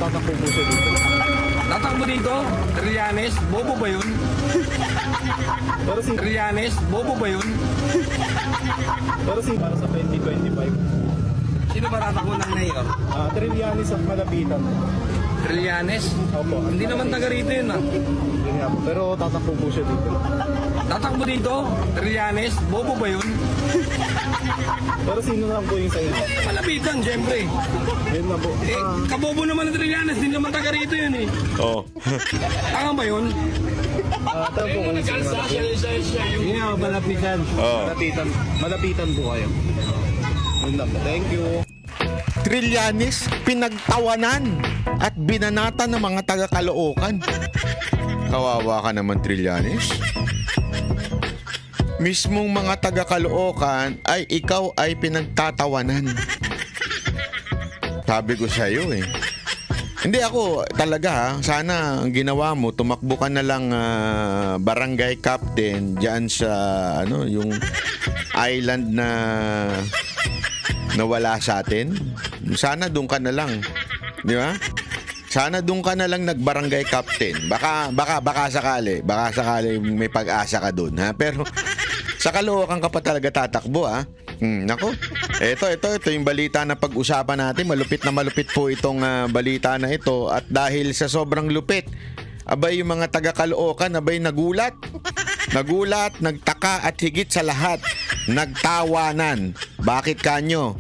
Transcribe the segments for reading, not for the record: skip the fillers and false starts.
tatakbo po siya dito. Tatakbo dito? Trillanes? Bobo ba yun? Pero si Trillanes? Bobo ba yun? para sa 2025. Sino ba tatakbo ng mayor? Trillanes at Malapitan. Trillanes? Opo. Hindi naman taga rito yun ah. Yun nga po. Pero tatakbo po siya dito. Tatakbo dito? Trillanes? Bobo ba yun? Pero sino lang po yung sa inyo? Malapitan, siyempre. Yun na po. Kabobo naman ng Trillanes, hindi naman taga rito yun eh. Oo. Tanga ba yun? Tayo po kung sino. Yun nga, malapitan. Oo. Malapitan po kayo. Yun lang po. Thank you. Trillanes, pinagtawanan at binanata ng mga taga-Caloocan. Kawawa ka naman, Trillanes. Mismong mga taga-Caloocan ay ikaw ay pinagtatawanan. Sabi ko sa'yo eh. Hindi ako talaga ha. Sana ang ginawa mo, tumakbo ka na lang barangay captain diyan sa yung island na nawala sa atin. Sana doon ka na lang. Di ba? Sana doon ka na lang nagbarangay captain. Baka sakali may pag-asa ka doon ha. Pero sa Caloocan ka pa talaga tatakbo ha. Nako. Ito yung balita na pag-usapan natin. Malupit na malupit po itong balita na ito. At dahil sa sobrang lupit, abay yung mga taga-Caloocan, abay nagulat. Nagulat, nagtaka at higit sa lahat, nagtawanan. Bakit kanyo?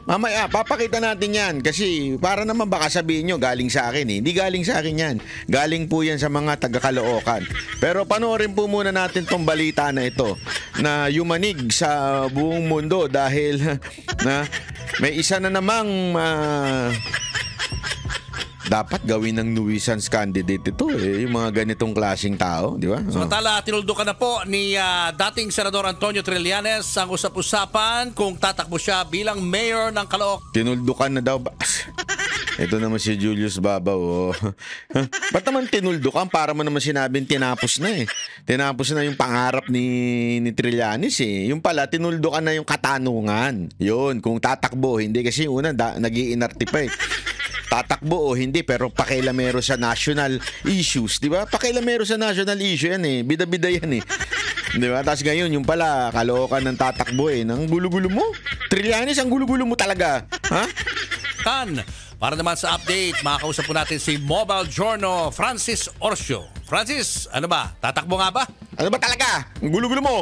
Mamaya, papakita natin yan. Kasi para naman baka sabihin nyo, galing sa akin eh. Hindi galing sa akin yan. Galing po yan sa mga taga-Caloocan. Pero panoorin po muna natin tong balita na ito na yumanig sa buong mundo dahil na may isa na namang dapat gawin ng nuisance candidate ito eh, yung mga ganitong klaseng tao, di ba? Samantala, tinuldukan na po ni dating Senador Antonio Trillanes ang usap-usapan kung tatakbo siya bilang mayor ng Caloocan. Tinuldukan na daw ba? Ito naman si Julius Babaw. Oh. Ba't naman tinuldukan? Para mo naman sinabing tinapos na eh. Tinapos na yung pangarap ni Trillanes eh. Yung pala, tinuldukan na yung katanungan. Yun, kung tatakbo, hindi kasi yung una, nag-iinarte pa eh. Tatakbo o hindi pero pakialamero sa national issues, di ba? Pakialamero sa national issue yan eh. Bida-bida yan eh. Di ba? Tapos ngayon, yung pala, Caloocan ng tatakbo eh. Nang gulo-gulo mo? Trillanes, ang gulo-gulo mo talaga. Ha? Para naman sa update, makakausap po natin si Mobile Journal Francis Orcio. Francis, ano ba? Tatakbo nga ba? Ano ba talaga? Ang gulo-gulo mo?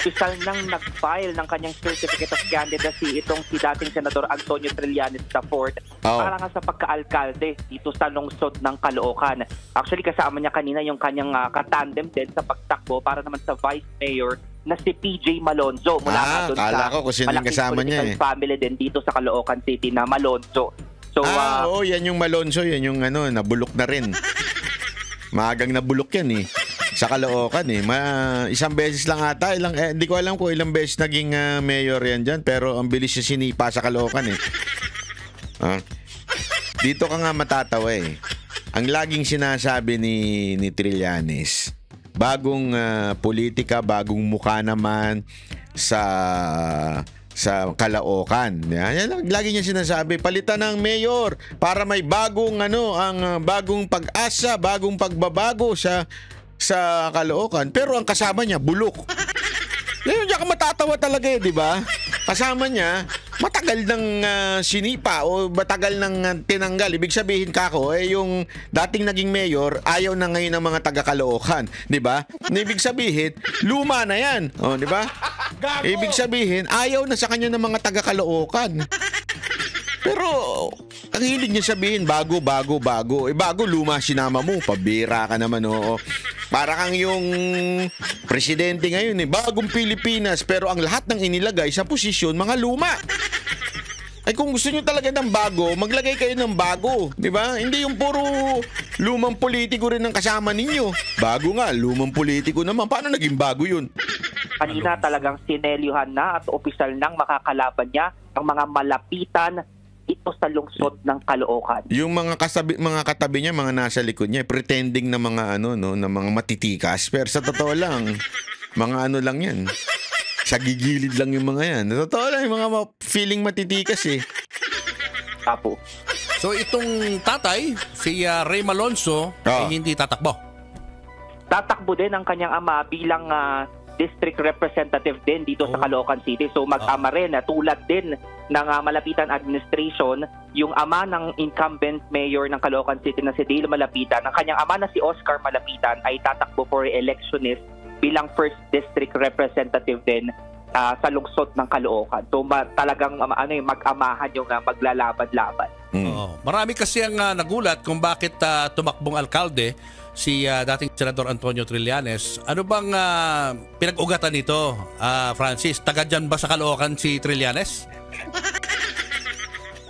Opisyal nang nag-file ng kanyang certificate of candidacy itong si dating Senador Antonio Trillanes IV para nga sa pagka-alkalde dito sa lungsod ng Caloocan. Actually, kasama niya kanina yung kanyang katandem din sa pagtakbo para naman sa vice mayor na si PJ Malonzo mula nga doon sa ko kung malaking kasama niya family din dito sa Caloocan City na Malonzo. So, yan yung Malonzo, yan yung nabulok na rin. Maagang nabulok yan eh. Sa Caloocan eh. Isang beses lang ata. Hindi ko alam kung ilang beses naging mayor yan dyan. Pero ang bilis siya sinipa sa Caloocan eh. Dito ka nga matatawa eh. Ang laging sinasabi ni Trillanes, bagong politika, bagong mukha naman sa Caloocan. Yan, lagi niya sinasabi, palitan ng mayor para may bagong ang bagong pag-asa, bagong pagbabago sa Caloocan. Pero ang kasama niya, bulok. Ngayon, diyan ka matatawa talaga eh, di ba? Kasama niya, matagal ng sinipa o matagal ng tinanggal. Ibig sabihin kako, yung dating naging mayor, ayaw na ngayon ng mga taga-Caloocan. Di ba? Ibig sabihin, luma na yan. O, di ba? Ibig sabihin, ayaw na sa kanya ng mga taga-Caloocan. Pero, ang hilig niya sabihin, bago. Bago, luma sinama mo. Pabira ka naman, oo. Para kang yung presidente ngayon, bagong Pilipinas. Pero ang lahat ng inilagay sa posisyon, mga luma. Ay kung gusto nyo talaga ng bago, maglagay kayo ng bago. Di ba? Hindi yung puro lumang politiko rin ang kasama ninyo. Bago nga, lumang politiko naman. Paano naging bago yun? Kanina talagang sinelyuhan na at opisyal nang makakalaban niya ang mga malapitan ito sa lungsod ng Caloocan. Yung mga katabi niya, mga nasa likod niya, pretending na mga na mga matitikas. Pero sa totoo lang, mga lang yan. Sa gigilid lang yung mga yan. Sa totoo lang, yung mga feeling matitikas eh. Apo. So itong tatay, si Ray Malonzo, ay hindi tatakbo. Tatakbo din ang kanyang ama bilang district representative din dito sa Caloocan City. So mag-ama rin, tulad din ng Malapitan administration, yung ama ng incumbent mayor ng Caloocan City na si Dale Malapitan, ang kanyang ama na si Oscar Malapitan ay tatakbo for electionist bilang first district representative din sa lungsod ng Caloocan. So talagang mag-amahan yung maglalaban-laban. Marami kasi ang nagulat kung bakit tumakbong alkalde si dating Senador Antonio Trillanes. Ano bang pinag-ugatan nito, Francis? Taga dyan ba sa Caloocan si Trillanes?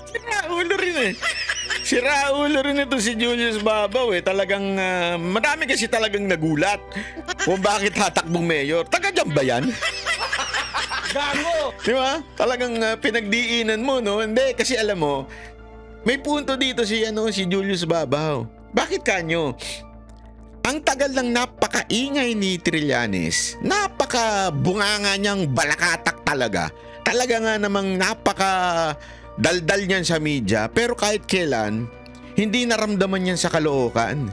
Siraulo rin eh. Siraulo rin ito si Julius Babaw eh. Talagang madami kasi talagang nagulat kung bakit tatakbong mayor. Taga dyan ba yan? Gago! Di ba? Talagang pinagdiinan mo, no? Hindi, kasi alam mo, may punto dito si Julius Babaw. Bakit kanyo? Ang tagal lang napakaingay ni Trillanes, napaka-bunganga niyang balakatak talaga. Talaga nga namang napaka-daldal niyan sa media, pero kahit kailan, hindi naramdaman niyan sa Caloocan.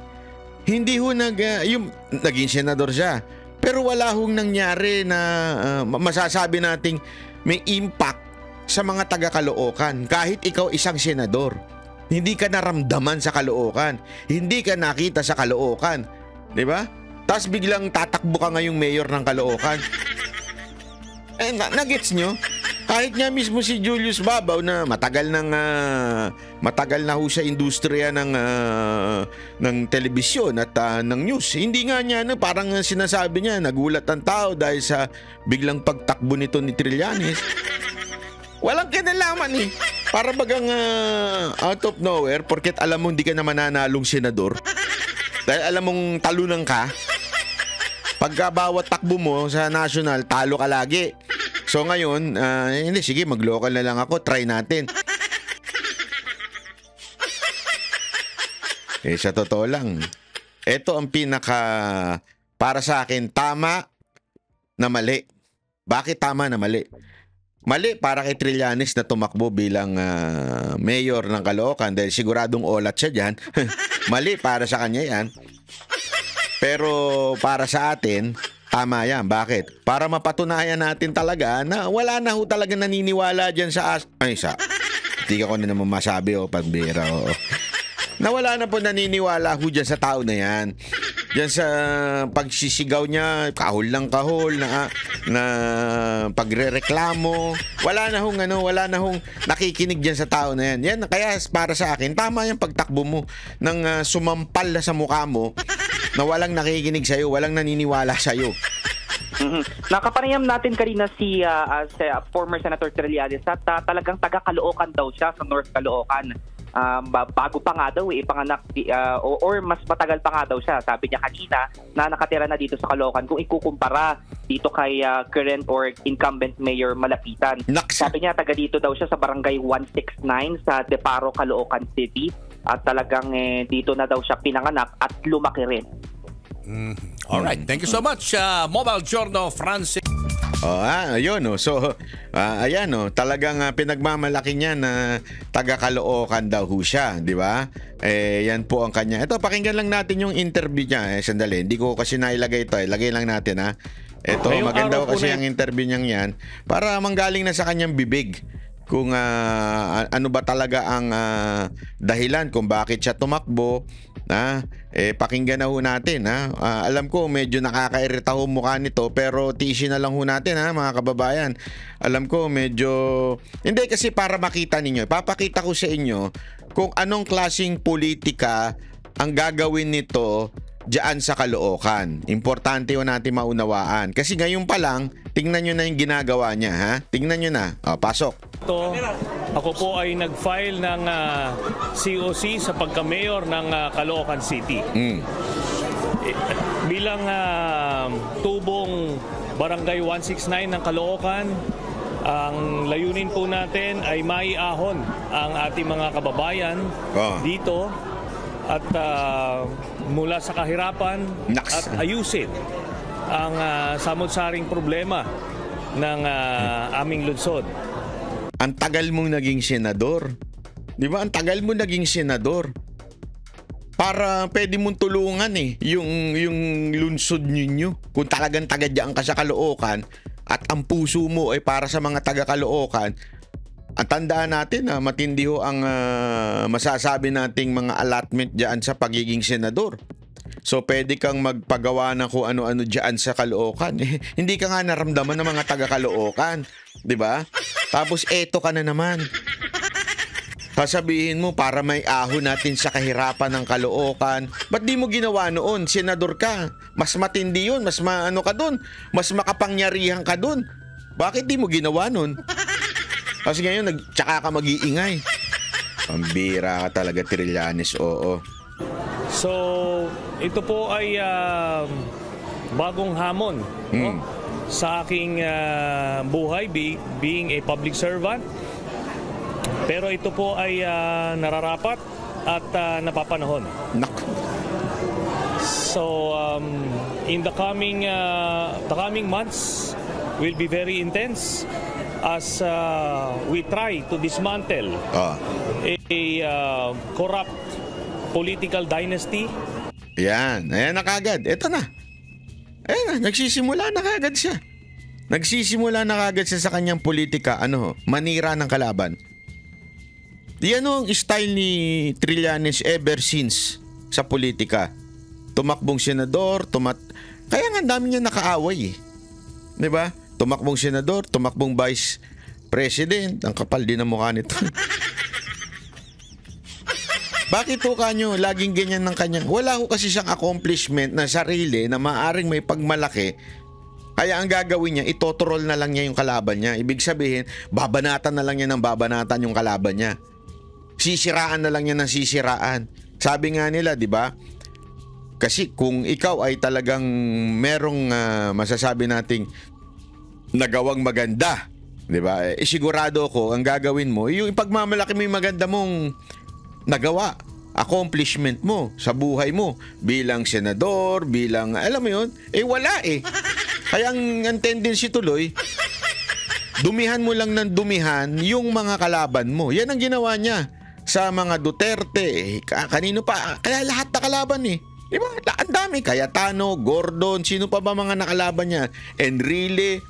Hindi ho naging senador siya. Pero wala hong nangyari na masasabi nating may impact sa mga taga-Caloocan. Kahit ikaw isang senador, hindi ka naramdaman sa Caloocan. Hindi ka nakita sa Caloocan. Diba? Tapos biglang tatakbo ka ngayong mayor ng Caloocan. Nagets nyo? Kahit nga mismo si Julius Babaw na matagal na ho sa industriya ng telebisyon at ng news. Hindi nga niya, parang sinasabi niya, nagulat ang tao dahil sa biglang pagtakbo nito ni Trillanes. Walang kinalaman eh. Para bagang out of nowhere, porket alam mo hindi ka na mananalong senador. Dahil alam mong talunan ka. Pagka bawat takbo mo sa national, talo ka lagi. So ngayon, hindi, sige, mag-local na lang ako. Try natin. Sa totoo lang, ito ang para sa akin, tama na mali. Bakit tama na mali? Mali para kay Trillanes na tumakbo bilang mayor ng Caloocan dahil siguradong olat siya dyan. Mali para sa kanya yan. Pero para sa atin, tama yan. Bakit? Para mapatunayan natin talaga na wala na ho talaga naniniwala dyan hindi ko na naman masabi pambira. Na wala na po naniniwala ho dyan sa tao na yan. Diyan sa pagsisigaw niya, kahol ng kahol na pagrereklamo. Wala na hong nakikinig diyan sa tao na yan. Yan kaya para sa akin, tama yung pagtakbo mo ng sumampal na sa mukha mo na walang nakikinig sa iyo, walang naniniwala sa iyo. Nakapanayam natin kanina si former Senator Trillanes at talagang taga-Caloocan daw siya sa North Caloocan. Bago pa nga daw ipanganak or mas matagal pa nga daw siya. Sabi niya kanina na nakatira na dito sa Caloocan kung ikukumpara dito kay current or incumbent Mayor Malapitan. Sabi niya taga dito daw siya sa barangay 169 sa Deparo, Caloocan City at talagang dito na daw siya pinanganak at lumaki rin. Alright, thank you so much Mobile Journal Francis. Ayun So, ayan talagang pinagmamalaki niya na taga-Caloocan daw ho siya, di ba? Yan po ang kanya. Ito, pakinggan lang natin yung interview niya. Sandali, hindi ko kasi nailagay ito. Lagay lang natin Ito, maganda kasi ang interview niyang yan para manggaling na sa kanyang bibig kung ano ba talaga ang dahilan kung bakit siya tumakbo. Pakinggan na ho natin. Alam ko medyo nakakairita ho mukha nito pero tiisin na lang ho natin mga kababayan. Alam ko medyo hindi kasi para makita ninyo. Papakita ko sa inyo kung anong klaseng politika ang gagawin nito diyan sa Caloocan. Importante ho natin maunawaan. Kasi ngayon pa lang, tingnan nyo na yung ginagawa niya. Tingnan nyo na. Pasok. Ako po ay nag-file ng COC sa pagka-mayor ng Caloocan City. Bilang tubong barangay 169 ng Caloocan, ang layunin po natin ay maiahon ang ating mga kababayan dito at mula sa kahirapan at ayusin ang samot-saring problema ng aming lungsod. Ang tagal mong naging senador. Di ba? Ang tagal mo naging senador. Para pwede mong tulungan yung lunsod ninyo. Kung talagang taga-diyan ka sa Caloocan at ang puso mo ay para sa mga taga-Caloocan, ang tandaan natin na matindi ho ang masasabi nating mga allotment diyan sa pagiging senador. So pwede kang magpagawa ng kung ano-ano diyan sa Caloocan. Hindi ka nga naramdaman ng mga taga-Caloocan, 'di ba? Tapos eto ka na naman. Sasabihin mo para may ahon natin sa kahirapan ng Caloocan. Ba't di mo ginawa noon? Senador ka. Mas matindi yun. Mas maano ka dun. Mas makapangyarihan ka dun. Bakit di mo ginawa noon? Kasi ngayon, tsaka ka mag-iingay. Pambira ka talaga, Trillanes. Oo. So, ito po ay bagong hamon no? Sa aking buhay being a public servant. Pero ito po ay nararapat at napapanahon. So in the coming months will be very intense as we try to dismantle a corrupt political dynasty. Yan, ayan na kagad. Ito na. Ayan na, nagsisimula na kagad siya. Nagsisimula na kagad siya sa kanyang politika, manira ng kalaban. Yan ang style ni Trillanes ever since sa politika. Tumakbong senador, kaya nga dami niya nakaaway eh. 'Di ba? Tumakbong senador, tumakbong vice president, ang kapal din ang mukha nito. Bakit ho kanyo laging ganyan ng kanyang? Wala ho kasi siyang accomplishment na sarili na maaring may pagmalaki. Kaya ang gagawin niya, itotrol na lang niya yung kalaban niya. Ibig sabihin, babanatan na lang niya ng babanatan yung kalaban niya. Sisiraan na lang niya ng sisiraan. Sabi nga nila, di ba? Kasi kung ikaw ay talagang merong masasabi nating nagawang maganda, di ba? Sigurado ko, ang gagawin mo, yung ipagmamalaki mo yung maganda mong nagawa, accomplishment mo sa buhay mo bilang senador, bilang, alam mo yun, wala eh. Kaya ang tendency tuloy, dumihan mo lang ng dumihan yung mga kalaban mo. Yan ang ginawa niya sa mga Duterte. Kanino pa? Kaya lahat na kalaban eh. Di ba? Ang dami. Cayetano, Gordon, sino pa ba mga nakalaban niya? Enrile,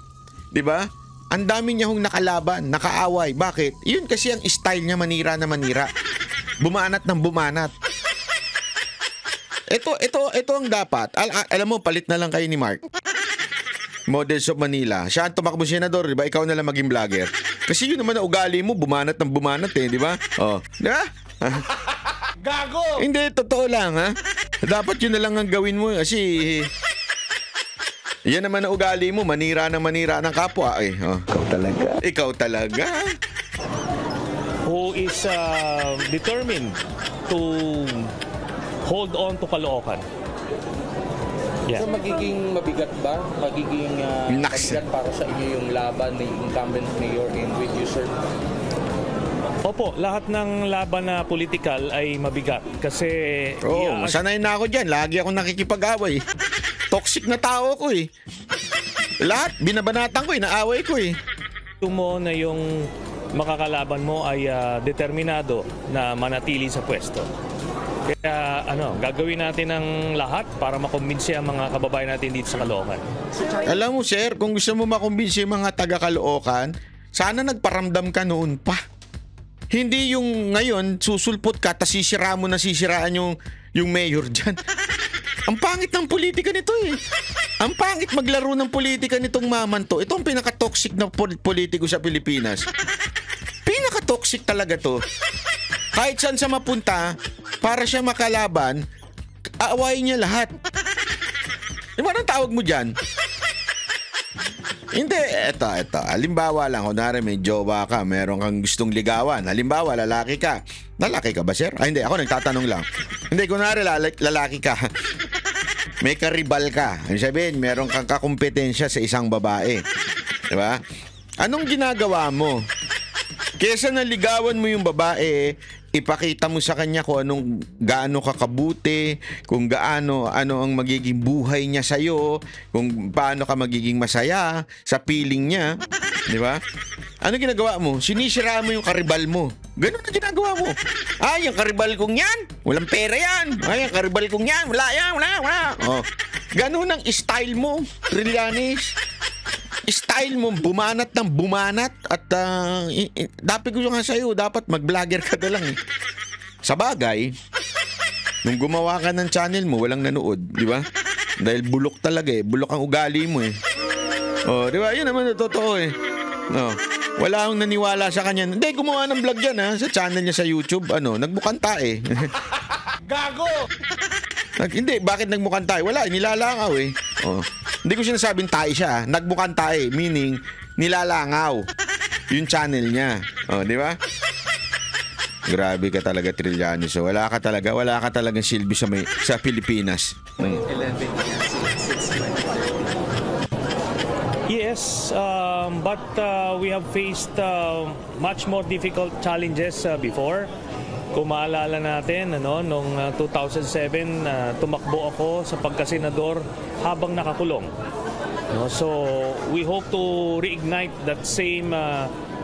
di ba? Ang dami niya hong nakalaban, nakaaway. Bakit? Yun kasi ang style niya, manira na manira. Bumanat ng bumanat. Ito ang dapat. Alam mo, palit na lang kayo ni Mark. Models of Manila. Siya ang tumakbo senador, di ba? Ikaw na lang maging vlogger. Kasi yun naman na ugali mo, bumanat ng bumanat eh, di ba? Oh, di ba? Gago! Hindi, totoo lang ha. Dapat yun na lang ang gawin mo kasi yan naman na ugali mo, manira ng kapwa eh. Oh. Ikaw talaga. Who is determined to hold on to Caloocan. Yeah. So magiging mabigat ba? Magiging mabigat para sa inyo yung laban ni incumbent mayor and with you, sir? Opo, lahat ng laban na political ay mabigat kasi sanay na ako dyan. Lagi ako nakikipag-away. Toxic na tao ko eh. Lahat, binabanatan ko eh, naaway ko eh. mo na yung makakalaban mo ay determinado na manatili sa pwesto. Kaya gagawin natin ang lahat para makumbinsi ang mga kababayan natin dito sa Caloocan. Alam mo sir, kung gusto mo makumbinsi yung mga taga Caloocan, sana nagparamdam ka noon pa. Hindi yung ngayon, susulpot ka, tas sisiraan yung mayor dyan. Ang pangit ng politika nito eh. Ang pangit maglaro ng politika nitong maman to. Ito ang pinaka-toxic na politiko sa Pilipinas. Pinaka-toxic talaga to. Kahit saan sa mapunta, para siya makalaban, aawayin niya lahat. Ano ang tawag mo dyan? Hindi, eto. Halimbawa lang, kunwari may jowa ka, meron kang gustong ligawan. Halimbawa, lalaki ka. Lalaki ka ba, sir? Hindi, ako nagtatanong lang. Hindi, kunwari lalaki ka. May karibal ka. Ibig sabihin, meron kang kakumpetensya sa isang babae. Diba? Anong ginagawa mo? Kesa naligawan mo yung babae, ipakita mo sa kanya kung gaano ka kabuti, kung ano ang magiging buhay niya sa'yo, kung paano ka magiging masaya sa piling niya, di ba? Ano ginagawa mo? Sinisira mo yung karibal mo. Ganun na ginagawa mo. Ay, yung karibal kong yan, walang pera yan. Ay, yung karibal kong yan, wala yan, wala. Oh. Ganun ang style mo, Trillanes. Style mo, bumanat ng bumanat. At dapat ko nga sa'yo, dapat mag-vlogger ka na lang. Sa bagay, nung gumawa ka ng channel mo, walang nanood, di ba? Dahil bulok talaga bulok ang ugali mo Oh, di ba? Yun naman na totoo No. Wala akong naniwala sa kanya. Hindi, gumawa ng vlog yan sa channel niya sa YouTube. Nagmukanta Gago! Hindi, bakit nagmukanta Wala, nilalangaw Oh. Hindi ko sinasabing tae siya. Nagmukanta meaning nilalangaw yung channel niya. Oh, di ba? Grabe ka talaga, Trillanes. So, wala ka talagang silbi sa Pilipinas. 11 years since 2013. Yes, but we have faced much more difficult challenges before. Kung maalala natin, noong 2007, tumakbo ako sa pagkasenador habang nakakulong. So, we hope to reignite that same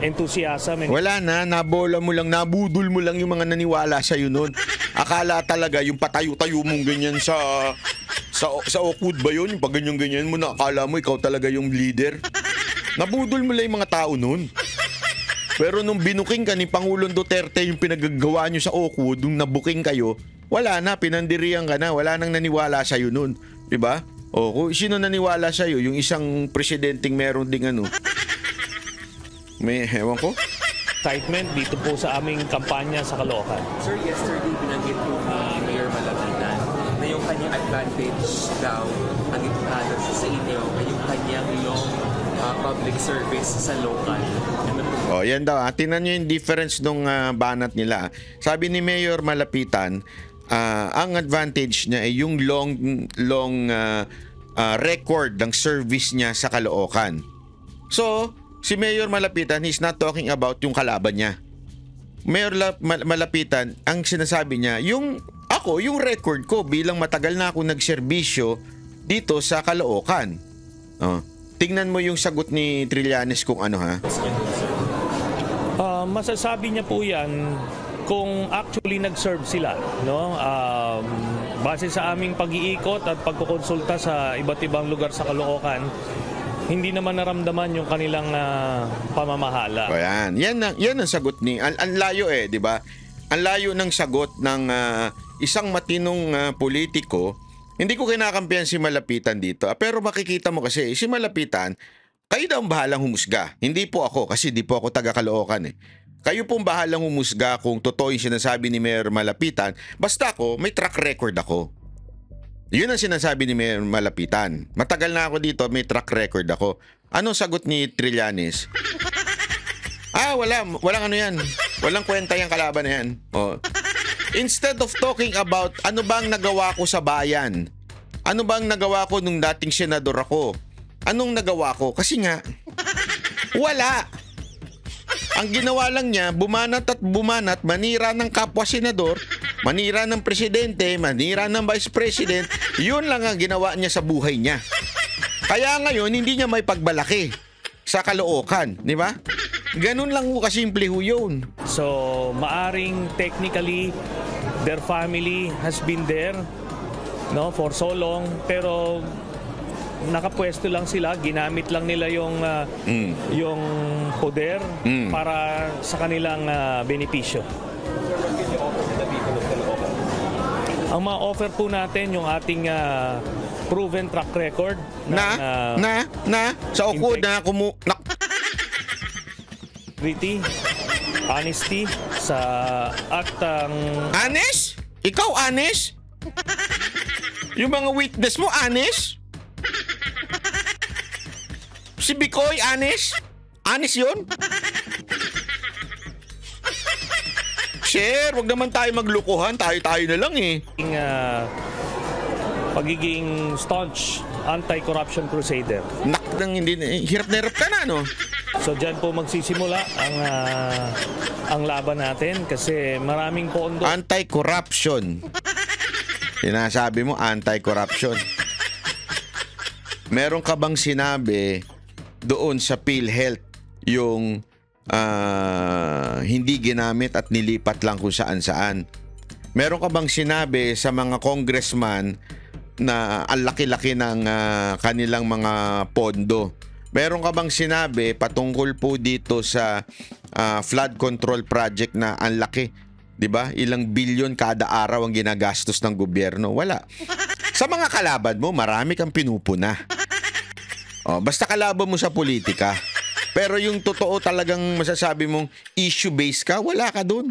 enthusiasm. Wala na, nabola mo lang, nabudol mo lang yung mga naniwala sa'yo noon. Akala talaga yung patayo-tayo mong ganyan sa Oakwood ba yun? Yung pag ganyan mo na akala mo ikaw talaga yung leader. Nabudol mo lang yung mga tao noon. Pero nung binuking ka ni Pangulong Duterte yung pinagagawa nyo sa Oakwood, nung nabuking kayo, wala na, pinandirihan ka na, wala nang naniwala sa'yo noon. Diba? O, kung sino naniwala sa'yo? Yung isang presidenteng meron ding may hewan ko? Excitement dito po sa aming kampanya sa Caloocan. Sir, yesterday binanggit po ni Mayor Malapitan na yung kanyang advantage daw ang ipinadala sa inyo ay yung kanyang long public service sa local. Oh, yan daw. Tingnan nyo yung difference nung banat nila. Sabi ni Mayor Malapitan, ang advantage niya ay yung long record ng service niya sa Caloocan. So, si Mayor Malapitan, he's not talking about yung kalaban niya. Mayor Malapitan, ang sinasabi niya, yung record ko bilang matagal na ako nagserbisyo dito sa Caloocan. Oh. Tingnan mo yung sagot ni Trillanes kung ano Masasabi niya po yan kung actually nag-serve sila. Base sa aming pag-iikot at pagkukonsulta sa iba't ibang lugar sa Caloocan, hindi naman naramdaman yung kanilang pamamahala. O yan ang sagot ni ang layo di ba? Ang layo ng sagot ng isang matinong politiko. Hindi ko kinakampihan si Malapitan dito. Pero makikita mo kasi si Malapitan, kayo daw ang bahalang humusga. Hindi po ako kasi di po ako taga Caloocan Kayo pong bahalang humusga kung totoo yung sinasabi ni Mayor Malapitan. Basta ako, may track record ako. Yun ang sinasabi ni Mayor Malapitan. Matagal na ako dito, may track record ako. Anong sagot ni Trillanes? Walang ano yan. Walang kwenta yung kalaban na yan. Oh. Instead of talking about ano bang nagawa ko sa bayan, ano bang nagawa ko nung dating senador ako, anong nagawa ko? Kasi nga, wala. Ang ginawa lang niya, bumanat at bumanat, manira ng kapwa senador, manira ng presidente, manira ng vice president, yun lang ang ginawa niya sa buhay niya. Kaya ngayon, hindi niya may pagbalaki sa Caloocan, di ba? Ganun lang ho kasimple ho yun. So, maaring technically, their family has been there for so long, pero nakapwesto lang sila, ginamit lang nila yung poder para sa kanilang benepisyo. Ang ma-offer po natin yung ating proven track record sa Oakwood honesty at honest? Ikaw honest? Yung mga witness mo honest? Si Bicoy honest? Honest yun? Sir, wag naman tayo maglukuhan, tayo na lang pagiging staunch anti-corruption crusader. Hirap na hirap ka na, no? So dyan po magsisimula ang laban natin kasi maraming pondo. Anti-corruption. Sinasabi mo anti-corruption. Meron ka bang sinabi doon sa PhilHealth yung hindi ginamit at nilipat lang kung saan-saan. Meron ka bang sinabi sa mga congressman na ang laki-laki ng kanilang mga pondo? Meron ka bang sinabi patungkol po dito sa flood control project na ang laki? 'Di ba? Ilang bilyon kada araw ang ginagastos ng gobyerno? Wala. Sa mga kalaban mo, marami kang pinupuna. Basta kalaban mo sa politika. Pero yung totoo talagang masasabi mong issue-based ka, wala ka dun.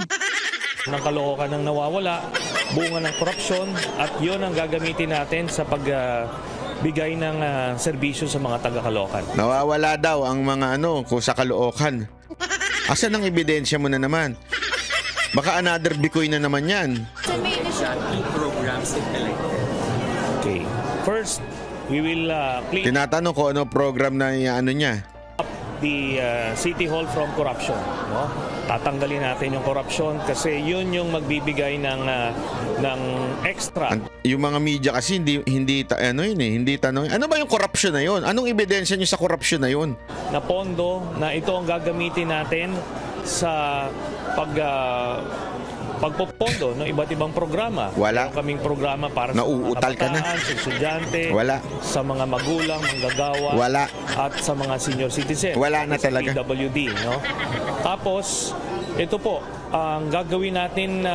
Ng kalookan ng nawawala, bunga ng korupsyon, at yun ang gagamitin natin sa pagbigay ng serbisyo sa mga taga-Caloocan. Nawawala daw ang mga kung sa Caloocan. Asan ang ebidensya mo na naman? Baka another Bikoy na naman yan. Programs implemented. Okay. First, we will clean Tinatanong ko ano program na niya. up the City Hall from corruption. No? Tatanggalin natin yung corruption kasi yun yung magbibigay ng extra. Yung mga media kasi hindi tanong. Ano ba yung corruption na yun? Anong ebidensya niyo sa corruption na yun? Na pondo na ito ang gagamitin natin sa pagpopondo ng iba't ibang programa. Wala. Meron kaming programa para sa mga Nauutal ka na. kabataan, sa estudyante, Wala. sa mga magulang, manggagawa, Wala. at sa mga senior citizen. Wala na sa talaga. PWD, no? Tapos, ito po, ang gagawin natin na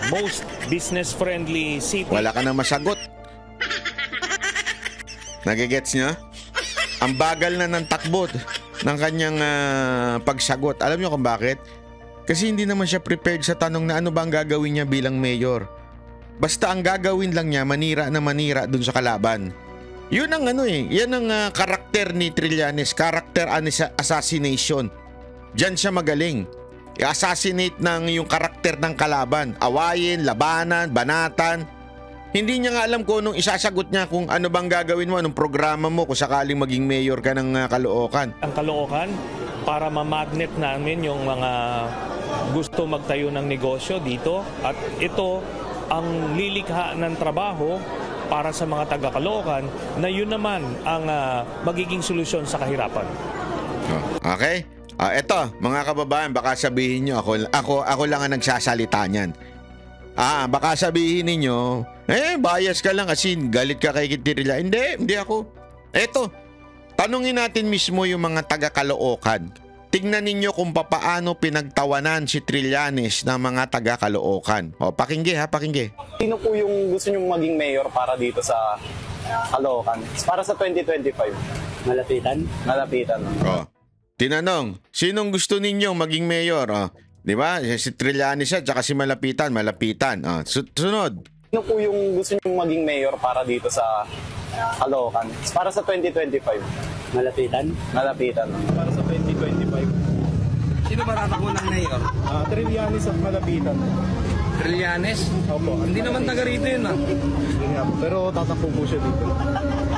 most business-friendly city. Wala ka na masagot. Nagigets niyo? Ang bagal na ng takbo ng kanyang pagsagot. Alam niyo kung bakit? Kasi hindi naman siya prepared sa tanong na ano ba ang gagawin niya bilang mayor. Basta ang gagawin lang niya, manira na manira dun sa kalaban. Yun ang yan ang karakter ni Trillanes, character assassination. Diyan siya magaling. I-assassinate yung karakter ng kalaban. Awayin, labanan, banatan. Hindi niya nga alam kung anong isasagot niya, kung ano bang gagawin mo, anong programa mo kung sakaling maging mayor ka ng Caloocan. Ang Caloocan para ma-magnet namin yung mga gusto magtayo ng negosyo dito, at ito ang lilikha ng trabaho para sa mga taga-Caloocan na yun naman ang magiging solusyon sa kahirapan. Okay? Eto, mga kababayan, baka sabihin nyo, ako lang ang nagsasalita niyan. Baka sabihin ninyo, bias ka lang kasi galit ka kay Tirilla. Hindi ako. Eto, tanungin natin mismo yung mga taga-Caloocan. Tingnan ninyo kung papaano pinagtawanan si Trillanes ng mga taga-Caloocan. Pakingge. Sino po yung gusto nyong maging mayor para dito sa Caloocan? Para sa 2025? Malapitan. Tinanong, sinong gusto ninyong maging mayor? Di ba? Si Trillanes siya, tsaka si Malapitan. Sunod. Sino po yung gusto nyong maging mayor para dito sa Caloocan? Para sa 2025? Malapitan. Para sa 2025? Sino ba tatakbo ng mayor? Trillanes at Malapitan. Trillanes? Opo. Hindi naman taga rito yun Pero tatakbo po siya dito.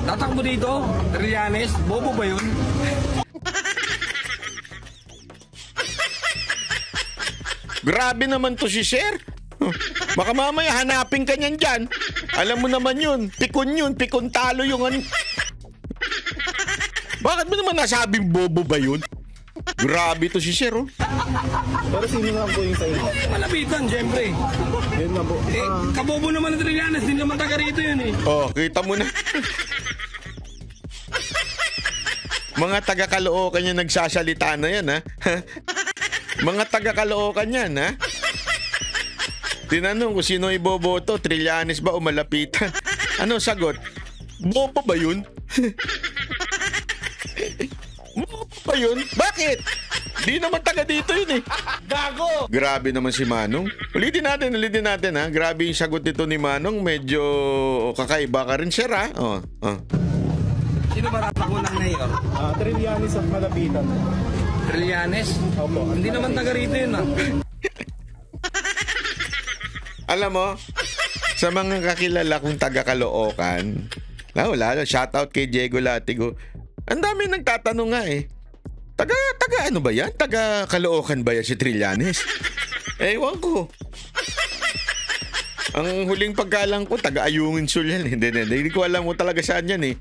Tatakbo dito? Trillanes? Bobo ba yun? Grabe naman to si Sir. Baka mamaya hanapin ka niyan dyan. Alam mo naman yun. Pikon talo yung Bakit mo naman nasabing bobo ba yun? Grabe to si Sir, Pero sino lang po yung sa inyo? Malapitan, syempre. Yun na po. Kabobo naman ng Trillanes, hindi naman taga rito yun Kita mo na. Mga taga-Caloocan yung nagsasalita na yan, ha? Mga taga-Caloocan yan, ha? Tinanong kung sino iboboto, Trillanes ba o Malapitan? Ano sagot? Bobo ba yun? Bobo ba yun? Bakit? Di naman taga dito yun Gago! Grabe naman si Manong. Ulitin natin ha. Grabe yung sagot nito ni Manong. Medyo kakaiba ka rin, Sir, ha? Sino ba tatakbo ng mayor? Trillanes at Malapitan. Trillanes? Opo. Hindi naman taga rito yun Alam mo, sa mga kakilala kong taga-Caloocan, lalo, shoutout kay Diego Latigo, ang dami nagtatanong nga taga ano ba yan? Taga-Caloocan ba yan si Trillanes? Ewan ko. Ang huling pagkalang ko, taga-Ayungin Sul yan. Hindi ko alam mo talaga saan yan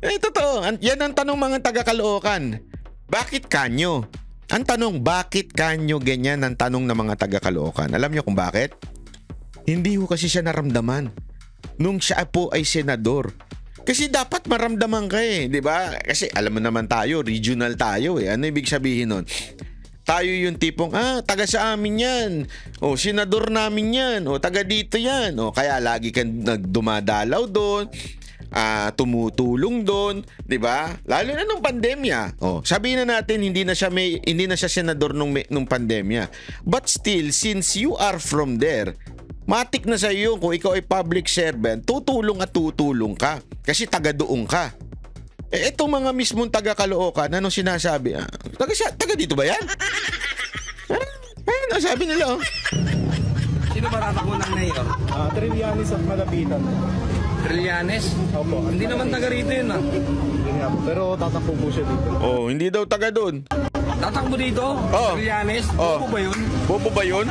Totoo. Yan ang tanong mga taga-Caloocan. Bakit kanyo? Ang tanong, bakit kanyo ganyan ang tanong ng mga taga Caloocan? Alam niyo kung bakit? Hindi ho kasi siya naramdaman nung siya po ay senador. Kasi dapat maramdaman ka di ba? Kasi alam mo naman tayo, regional tayo Ano ibig sabihin nun? Tayo yung tipong, taga sa amin yan. O, senador namin yan. O, taga dito yan. O, kaya lagi kang nagdumadalaw doon. Tumutulong doon, 'di ba? Lalo na nung pandemya. Sabihin na natin hindi na siya senador nung pandemya. But still, since you are from there, matik na sa iyo kung ikaw ay public servant, tutulong at tutulong ka kasi taga doon ka. Itong mga mismong taga Caloocan, anong sinasabi? Taga dito ba yan? Ano sabi nila? Sino ba tatakbo ng mayor? Trillanes at Malapitan. Trillanes? Opo. Hindi naman taga rito yun Yun nga po. Pero tatakbo po siya dito. Hindi daw taga doon. Tatakbo dito? Trillanes? Bobo ba yun? Bobo ba yun?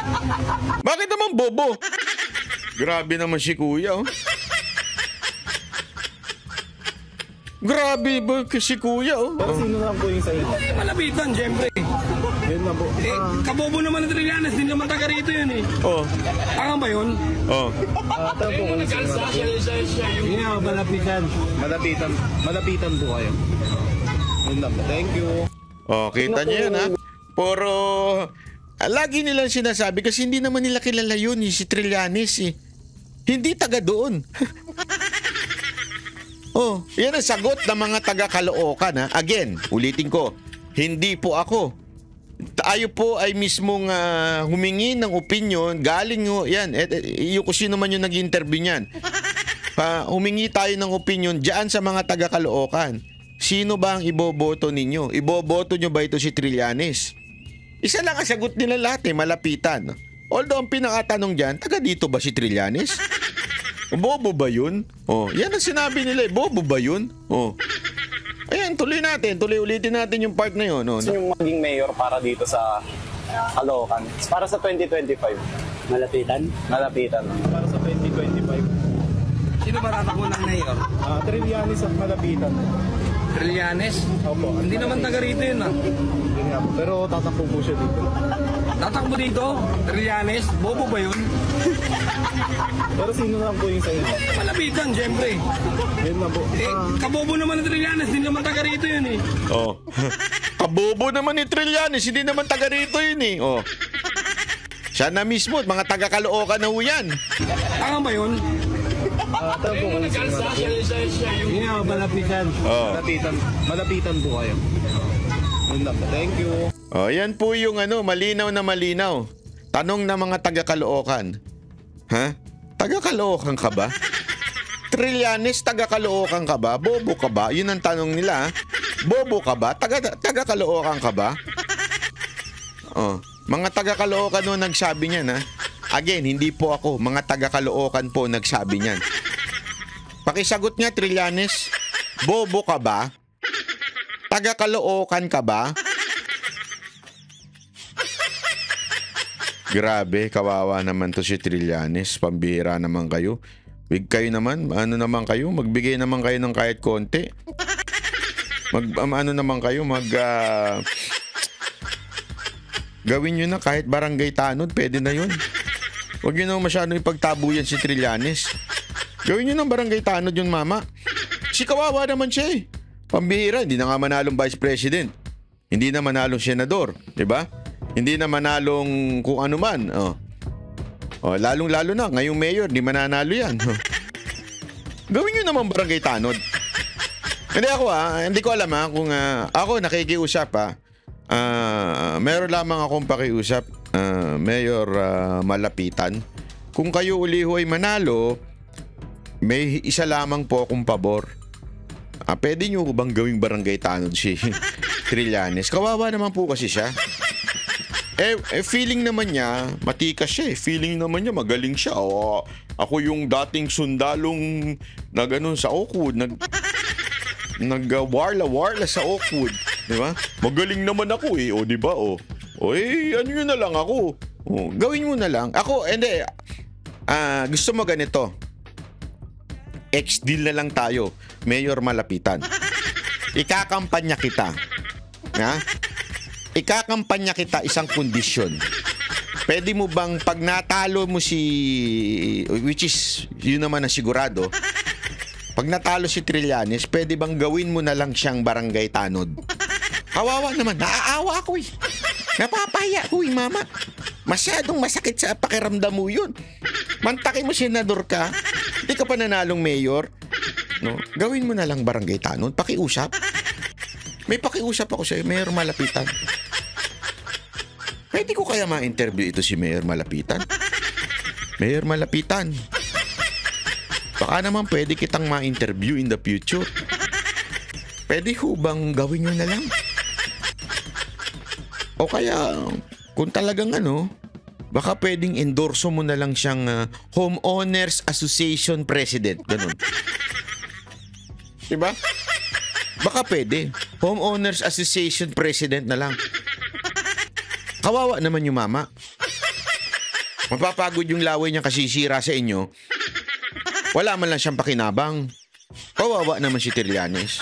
Bakit naman bobo? Grabe naman si kuya Grabe ba si kuya Pero sino lang po yung sa inyo? Malapitan, syempre. Yun na po. Kabobo naman ng Trillanes, hindi naman taga rito yun Tanga ba yun? Tara po kung sino. Hindi nga, Malapitan. Malapitan po kayo. Yun na po. Thank you. Kita niyo yan Puro lagi nilang sinasabi kasi hindi naman nila kilala yun si Trillanes Hindi taga doon. Yan ang sagot ng mga taga Caloocan Again, ulitin ko, hindi po ako. Tayo po ay mismong humingi ng opinion, galing yan, yung kung sino man yung nag-interview niyan. Humingi tayo ng opinion diyan sa mga taga Caloocan. Sino ba ang iboboto ninyo? Iboboto nyo ba ito si Trillanes? Isa lang ang sagot nila lahat Malapitan. Although ang pinakatanong diyan, taga dito ba si Trillanes? Bobo ba yun? Yan ang sinabi nila bobo ba yun? Ayan, tuloy ulitin natin yung part na yun. Yung maging mayor para dito sa Caloocan. Para sa 2025. Malapitan? Malapitan. Para sa 2025. Sino ba tatakbo ng mayor? Trillanes at Malapitan. Trillanes? Opo. Hindi naman taga rito yun Yun nga po. Pero tatakbo po siya dito. Tatakbo dito? Trillanes? Bobo ba yun? Pero sino lang po yung sa inyo? Malapitan, syempre. Yun na po. Kabobo naman ng Trillanes, hindi naman taga rito yun Kabobo naman ni Trillanes, hindi naman taga rito yun Siya na mismo, mga taga Caloocan na yan. Tanga ba yun? Tara po kung sino. Hindi nga, Malapitan. Malapitan po kayo. Yun na po. Thank you. Yan po yung malinaw na malinaw. Tanong ng mga taga Caloocan. Taga Caloocan ka ba? Trillanes, taga Caloocan ka ba? Bobo ka ba? Yun ang tanong nila. Bobo ka ba? Taga Caloocan ka ba? Mga taga Caloocan nagsabi niyan Again, hindi po ako. Mga taga Caloocan po nagsabi niyan. Pakisagot nga, Trillanes. Bobo ka ba? Taga Caloocan ka ba? Grabe, kawawa naman to si Trillanes. Pambihira naman kayo. Big kayo naman. Ano naman kayo? Magbigay naman kayo ng kahit konti. Ano naman kayo? Gawin nyo na kahit barangay tanod. Pwede na yun. Huwag nyo naman masyadong ipagtabuyan si Trillanes. Gawin nyo ng barangay tanod yun, mama. Si kawawa naman siya Pambihira. Hindi na nga manalong vice president. Hindi na manalong senador. Diba? Hindi na manalong kung ano man. Lalong-lalo na. Ngayong mayor, di mananalo yan. Gawin nyo naman barangay tanod. Hindi ako hindi ko alam kung ako nakikiusap meron lamang akong pakiusap, Mayor Malapitan. Kung kayo uli ho ay manalo, may isa lamang po akong pabor. Pwede nyo bang gawing barangay tanod si Trillanes? Kawawa naman po kasi siya. Feeling naman niya, matikas siya Feeling naman niya, magaling siya. Ako yung dating sundalong sa Oakwood. Nag-warla sa Oakwood. Diba? Magaling naman ako diba ano yun na lang ako. Gawin mo na lang. Ako, hindi. Gusto mo ganito. Ex-deal na lang tayo. Mayor Malapitan. Ikakampanya kita. ikakampanya kita isang kondisyon. Pwede mo bang pag natalo mo which is yun naman ang sigurado, pag natalo si Trillanes, pwede bang gawin mo na lang siyang barangay tanod? Kawawa naman, naaawa ako eh. Napapaya ko eh, mama. Masyadong masakit sa pakiramdam mo yun. Mantaki mo senador ka, hindi ka pa nanalong mayor, no? Gawin mo na lang barangay tanod, pakiusap. May pakiusap ako sa'yo, Mayor Malapitan. Pwede ko kaya ma-interview ito si Mayor Malapitan? Mayor Malapitan, baka naman pwede kitang ma-interview in the future. Pwede ho bang gawin nyo na lang? O kaya, kung talagang baka pwedeng endorso mo na lang siyang Homeowners Association President. Ganun. Diba? Baka pwede. Homeowners Association President na lang. Kawawa naman yung mama. Mapapagod yung laway niya kasi sira sa inyo. Wala man lang siyang pakinabang. Kawawa naman si Trillanes.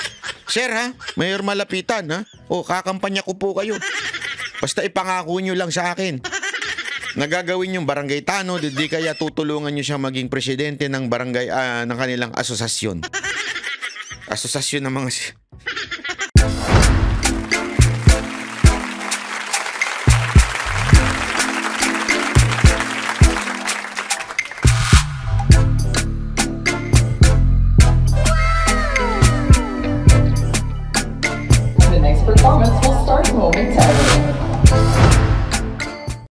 Sir ha, Mayor Malapitan ha. O, kakampanya ko po kayo. Basta ipangako nyo lang sa akin. Nagagawin yung barangay tanod, di kaya tutulungan nyo siyang maging presidente ng barangay, ng kanilang asosasyon. Asosasyon ng mga